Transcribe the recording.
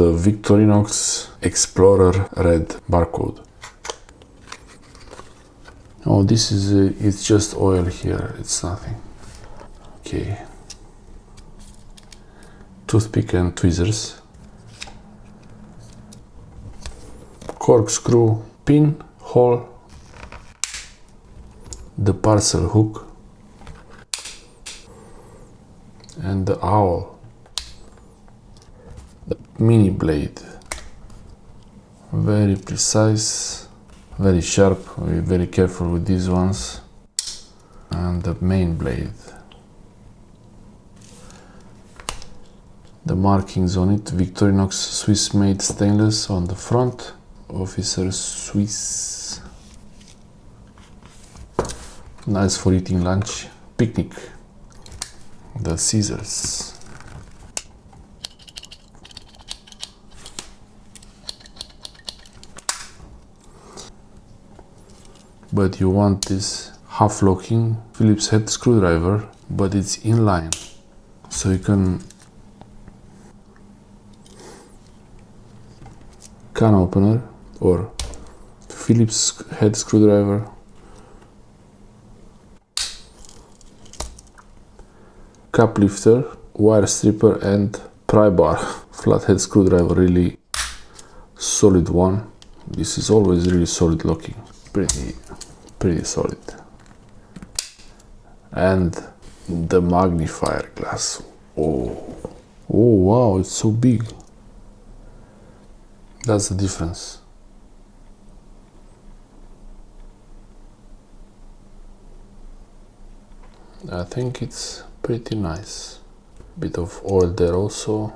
the Victorinox Explorer red barcode. Oh, this is it's just oil here, it's nothing. Okay. Toothpick and tweezers. Corkscrew pin hole. The parcel hook. And the owl. The mini blade. Very precise. Very sharp, we're very careful with these ones. And the main blade. The markings on it, Victorinox Swiss made stainless on the front, Officer Swiss. Nice for eating lunch, picnic. The scissors. But you want this half locking Phillips head screwdriver, but it's inline, so you can can opener or Phillips head screwdriver, cup lifter, wire stripper and pry bar. Flathead screwdriver, really solid one. This is always really solid locking. Pretty solid. And the magnifier glass. Oh wow, it's so big. That's the difference. I think it's pretty nice. Bit of oil there also.